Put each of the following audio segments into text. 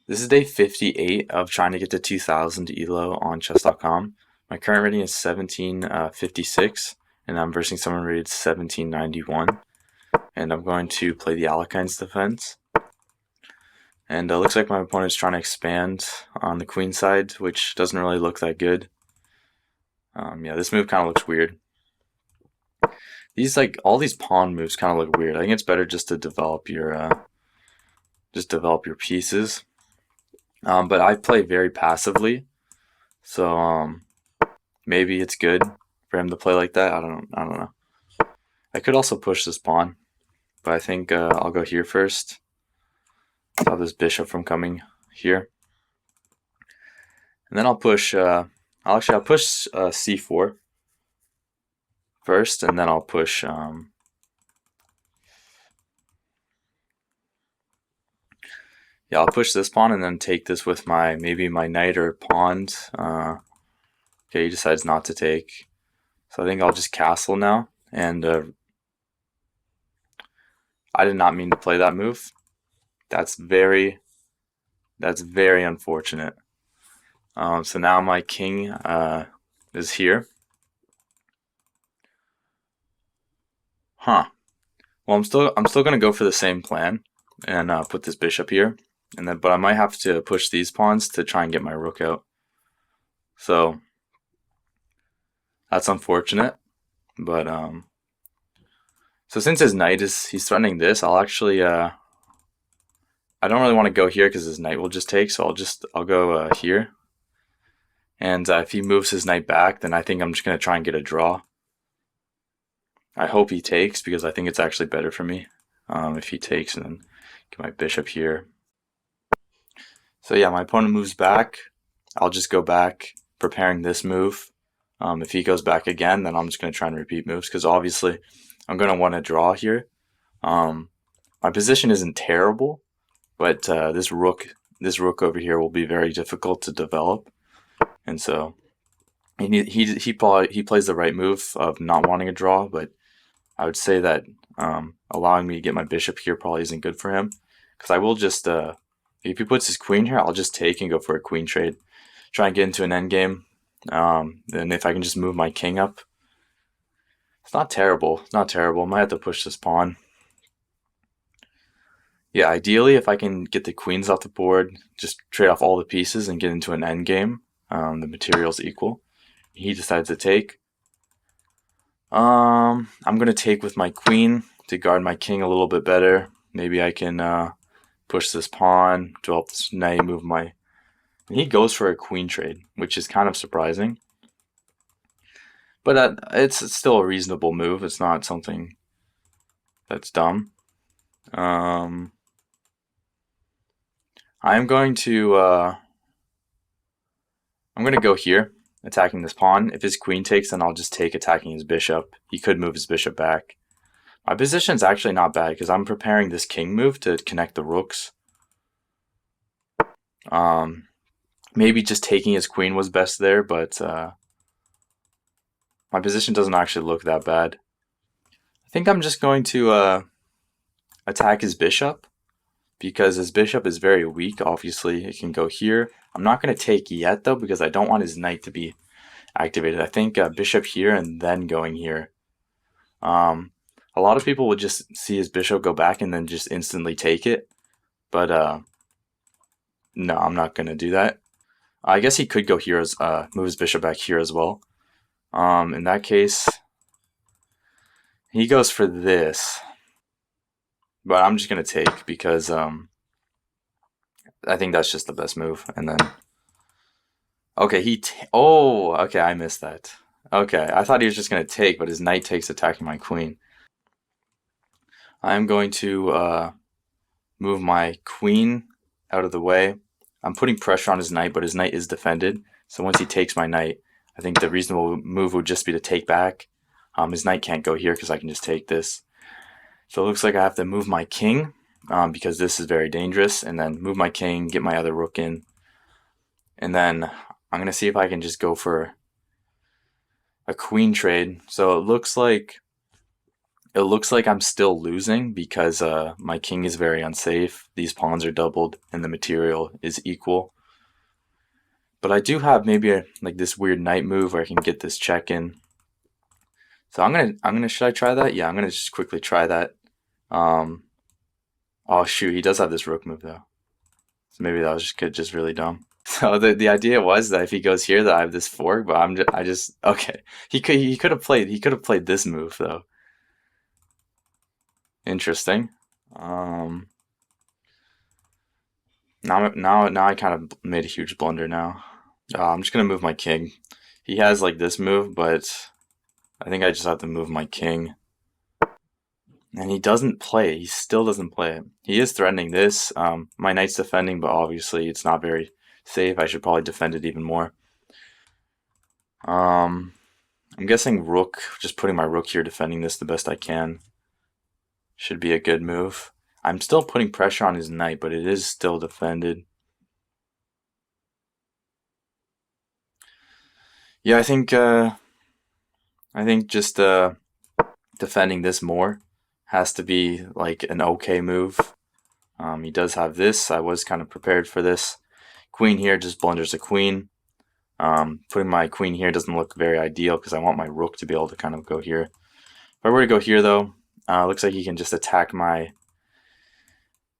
This is day 58 of trying to get to 2000 ELO on chess.com. My current rating is 1756, and I'm versing someone rated 1791. And I'm going to play the Alekine's defense. And looks like my opponent's trying to expand on the queen side, which doesn't really look that good. Yeah, this move kind of looks weird. All these pawn moves kind of look weird. I think it's better just to develop your pieces. But I play very passively, so maybe it's good for him to play like that. I don't know. I could also push this pawn, but I think I'll go here first. Stop this bishop from coming here, and then I'll push. I'll push c4 first, and then I'll push. Yeah, I'll push this pawn and then take this with maybe my knight or pawns. Okay, he decides not to take. So I think I'll just castle now. And I did not mean to play that move. That's very unfortunate. So now my king is here. Huh. Well, I'm still gonna go for the same plan and put this bishop here. But I might have to push these pawns to try and get my rook out. So that's unfortunate. But so since his knight he's threatening this, I'll actually I don't really want to go here because his knight will just take. So I'll go here. And if he moves his knight back, then I think I'm just gonna try and get a draw. I hope he takes because I think it's actually better for me if he takes and then get my bishop here. So yeah, my opponent moves back. I'll just go back preparing this move. If he goes back again, then I'm just going to try and repeat moves because obviously I'm going to want to draw here. My position isn't terrible, but this rook over here will be very difficult to develop, and so he plays the right move of not wanting a draw. But I would say that allowing me to get my bishop here probably isn't good for him because I will just if he puts his queen here, I'll just take and go for a queen trade, try and get into an endgame. Then if I can just move my king up, it's not terrible. It's not terrible. I might have to push this pawn. Yeah, ideally, if I can get the queens off the board, just trade off all the pieces and get into an endgame. The material's equal. He decides to take. I'm gonna take with my queen to guard my king a little bit better. Maybe I can push this pawn, develop this knight, move my... And he goes for a queen trade, which is kind of surprising. But it's still a reasonable move. It's not something that's dumb. I'm going to go here, attacking this pawn. If his queen takes, then I'll just take attacking his bishop. He could move his bishop back. My position's actually not bad because I'm preparing this king move to connect the rooks. Maybe just taking his queen was best there, but my position doesn't actually look that bad. I think I'm just going to attack his bishop because his bishop is very weak. Obviously, it can go here. I'm not going to take yet, though, because I don't want his knight to be activated. I think bishop here and then going here. A lot of people would just see his bishop go back and then just instantly take it. But no, I'm not going to do that. I guess he could go here, move his bishop back here as well. In that case, he goes for this. But I'm just going to take because I think that's just the best move. And then, okay, okay, I missed that. Okay, I thought he was just going to take, but his knight takes attacking my queen. I'm going to move my queen out of the way. I'm putting pressure on his knight, but his knight is defended. So once he takes my knight, I think the reasonable move would just be to take back. His knight can't go here because I can just take this. So it looks like I have to move my king because this is very dangerous, and then move my king, get my other rook in. And then I'm going to see if I can just go for a queen trade. So it looks like It looks like I'm still losing because my king is very unsafe. These pawns are doubled and the material is equal. But I do have maybe like this weird knight move where I can get this check in. So should I try that? Yeah, I'm gonna just quickly try that. Um, oh shoot, he does have this rook move though. So maybe that was just really dumb. So the idea was that if he goes here, that I have this fork, but I just okay. He could have played this move though. Interesting. Um, now I kind of made a huge blunder now. I'm just gonna move my king. He has like this move, but I think I just have to move my king. And he doesn't play it. He still doesn't play it. He is threatening this. My knight's defending, but obviously it's not very safe. I should probably defend it even more. I'm guessing rook, just putting my rook here, defending this the best I can, should be a good move. I'm still putting pressure on his knight, but it is still defended. Yeah, I think just defending this more has to be like an okay move. He does have this. I was kind of prepared for this. Queen here just blunders a queen. Putting my queen here doesn't look very ideal because I want my rook to be able to kind of go here. If I were to go here though, looks like he can just attack my...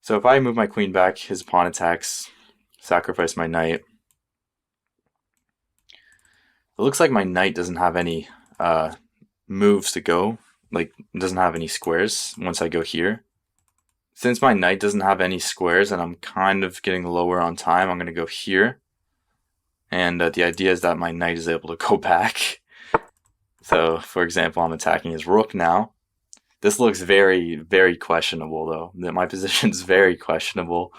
So if I move my queen back, his pawn attacks, sacrifice my knight. It looks like my knight doesn't have any moves to go. Like, doesn't have any squares once I go here. Since my knight doesn't have any squares and I'm kind of getting lower on time, I'm going to go here. And the idea is that my knight is able to go back. So, for example, I'm attacking his rook now. This looks very, very questionable, though. My position is very questionable.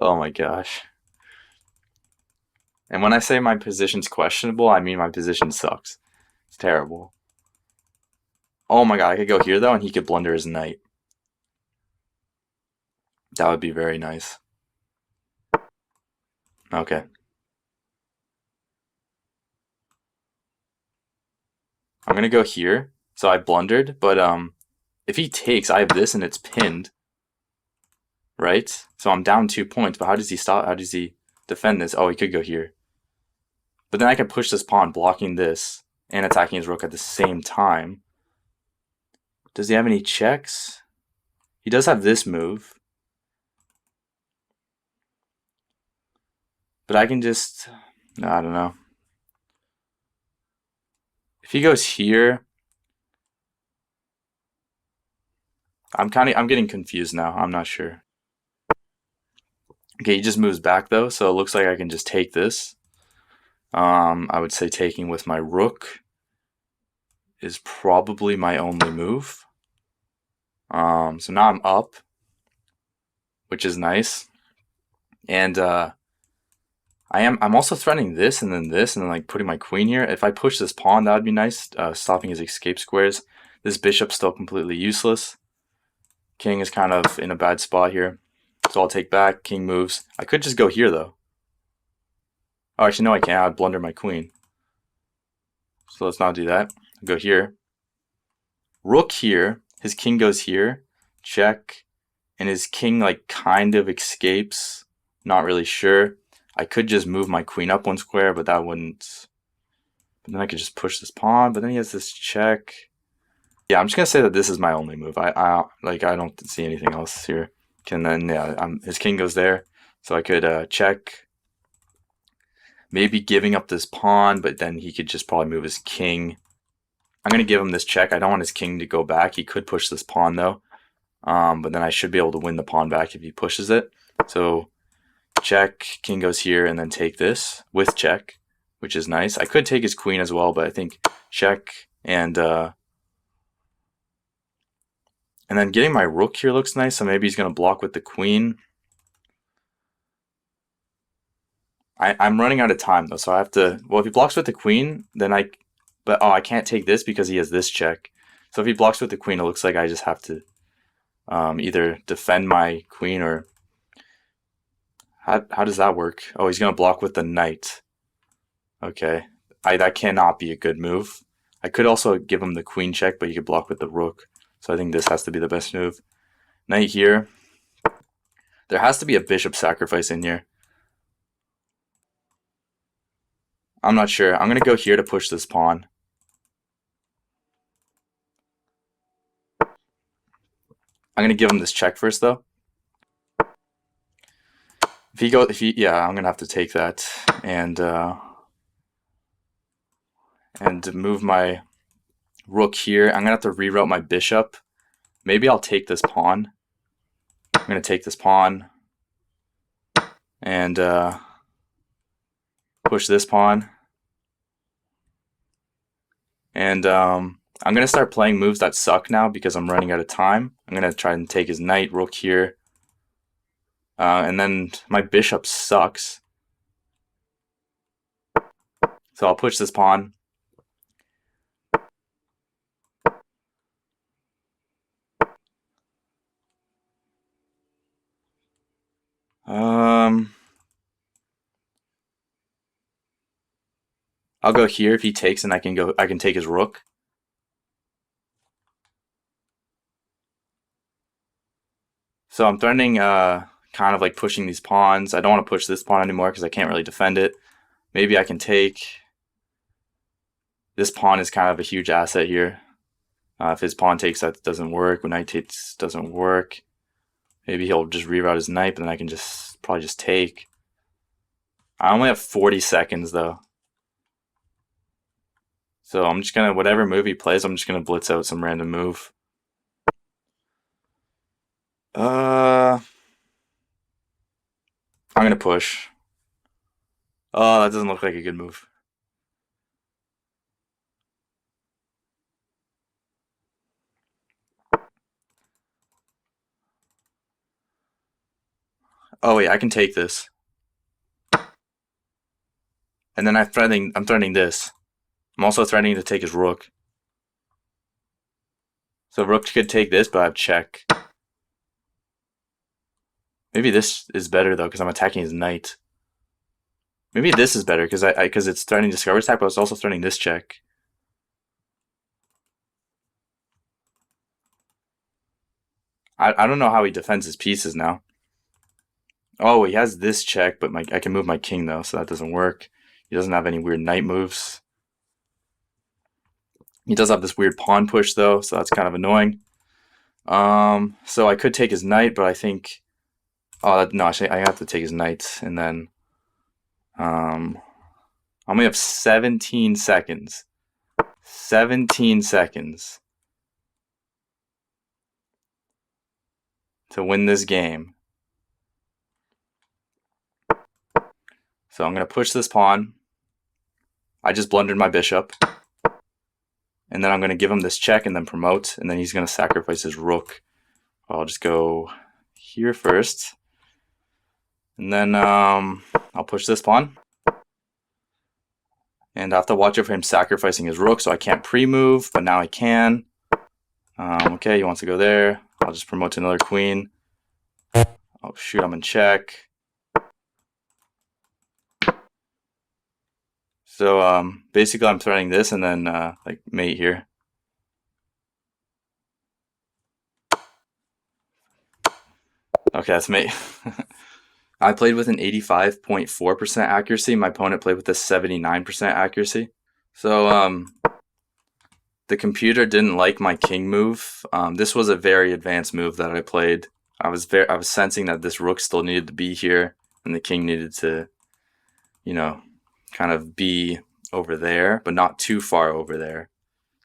Oh my gosh. And when I say my position's questionable, I mean my position sucks. It's terrible. Oh my god, I could go here, though, and he could blunder his knight. That would be very nice. Okay. I'm gonna go here. So I blundered, but if he takes, I have this and it's pinned. Right? So I'm down 2 points, but how does he stop? How does he defend this? Oh, he could go here. But then I can push this pawn, blocking this, and attacking his rook at the same time. Does he have any checks? He does have this move. But I can just... I don't know. If he goes here... I'm getting confused now. I'm not sure. Okay, he just moves back though, so it looks like I can just take this. I would say taking with my rook is probably my only move. So now I'm up, which is nice. And I'm also threatening this and then like putting my queen here. If I push this pawn, that would be nice, stopping his escape squares. This bishop's still completely useless. King is kind of in a bad spot here. So I'll take back, king moves. I could just go here though. Oh, actually no I can't, I'd blunder my queen. So let's not do that. Go here. Rook here, his king goes here, check, and his king like kind of escapes. Not really sure. I could just move my queen up 1 square, but that wouldn't... But then I could just push this pawn, but then he has this check. Yeah, I'm just gonna say that this is my only move. I don't see anything else here. And then yeah, his king goes there, so I could check. Maybe giving up this pawn, but then he could just probably move his king. I'm gonna give him this check. I don't want his king to go back. He could push this pawn though, but then I should be able to win the pawn back if he pushes it. So check, king goes here, and then take this with check, which is nice. I could take his queen as well, but I think check and then getting my rook here looks nice. So maybe he's gonna block with the queen. I'm running out of time though, so I have to. Well, if he blocks with the queen, then but I can't take this because he has this check. So if he blocks with the queen, it looks like I just have to either defend my queen or... How does that work? Oh, he's gonna block with the knight. Okay, that cannot be a good move. I could also give him the queen check, but he could block with the rook. So I think this has to be the best move. Knight here. There has to be a bishop sacrifice in here. I'm not sure. I'm going to go here to push this pawn. I'm going to give him this check first, though. Yeah, I'm going to have to take that and move my rook here. I'm going to have to reroute my bishop. Maybe I'll take this pawn. I'm going to take this pawn and push this pawn. And I'm going to start playing moves that suck now because I'm running out of time. I'm going to try and take his knight, rook here. And then my bishop sucks. So I'll push this pawn. I'll go here if he takes, and I can take his rook. So I'm threatening kind of like pushing these pawns. I don't want to push this pawn anymore because I can't really defend it. Maybe I can take. This pawn is kind of a huge asset here. If his pawn takes, that doesn't work. When knight takes, doesn't work. Maybe he'll just reroute his knight, but then I can probably just take. I only have 40 seconds though. So I'm just gonna, whatever move he plays, I'm just gonna blitz out some random move. I'm gonna push. Oh, that doesn't look like a good move. Oh wait, I can take this. And then I'm threatening this. I'm also threatening to take his rook. So rook could take this, but I have check. Maybe this is better though, because I'm attacking his knight. Maybe this is better because it's threatening discover attack, but it's also threatening this check. I don't know how he defends his pieces now. Oh, he has this check, but I can move my king though, so that doesn't work. He doesn't have any weird knight moves. He does have this weird pawn push though, so that's kind of annoying. So I could take his knight, but I think, oh no, actually I have to take his knight, and then I only have 17 seconds. 17 seconds to win this game. So I'm going to push this pawn. I just blundered my bishop. And then I'm going to give him this check and then promote. And then he's going to sacrifice his rook. I'll just go here first. And then I'll push this pawn. And I have to watch out for him sacrificing his rook, so I can't pre-move, but now I can. Okay, he wants to go there. I'll just promote to another queen. Oh shoot, I'm in check. So basically I'm threatening this and then like mate here. Okay, that's mate. I played with an 85.4% accuracy. My opponent played with a 79% accuracy. So the computer didn't like my king move. This was a very advanced move that I played. I was sensing that this rook still needed to be here, and the king needed to, you know, kind of be over there, but not too far over there.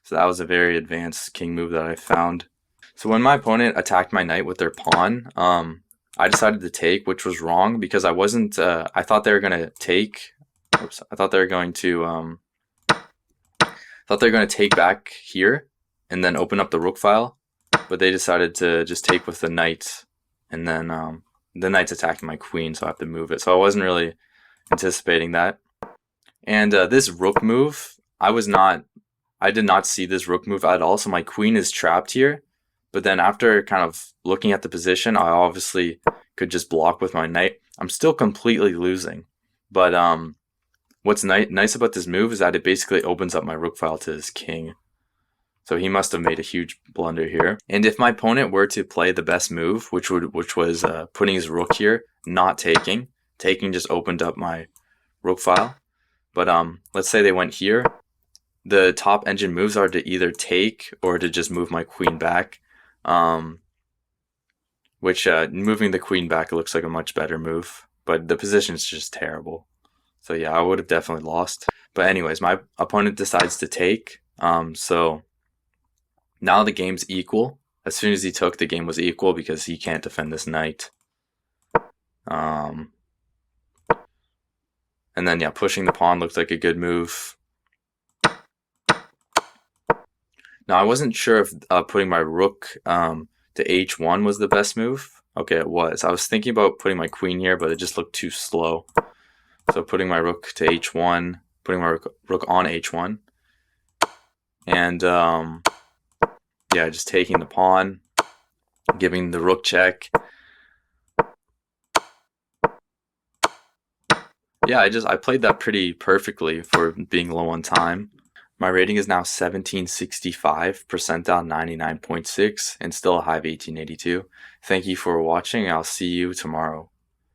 So that was a very advanced king move that I found. So when my opponent attacked my knight with their pawn, I decided to take, which was wrong because I wasn't. I thought they were gonna take. Oops, I thought they were going to. Thought they were going to take back here and then open up the rook file, but they decided to just take with the knight, and then the knight's attacking my queen, so I have to move it. So I wasn't really anticipating that. And this rook move, I did not see this rook move at all. So my queen is trapped here, but then after kind of looking at the position, I obviously could just block with my knight. I'm still completely losing, but What's nice about this move is that it basically opens up my rook file to his king. So he must have made a huge blunder here. And if my opponent were to play the best move, which was putting his rook here, not taking just opened up my rook file. But let's say they went here. The top engine moves are to either take or to just move my queen back. Which moving the queen back looks like a much better move, but the position is just terrible. So yeah, I would have definitely lost. But anyways, my opponent decides to take. So now the game's equal. As soon as he took, the game was equal because he can't defend this knight. And then yeah, pushing the pawn looked like a good move. Now I wasn't sure if putting my rook to h1 was the best move. Okay, it was. I was thinking about putting my queen here, but it just looked too slow. So putting my rook to h1, putting my rook on h1, and yeah, just taking the pawn, giving the rook check. Yeah, I played that pretty perfectly for being low on time. My rating is now 1765, percentile 99.6, and still a high of 1882. Thank you for watching. I'll see you tomorrow.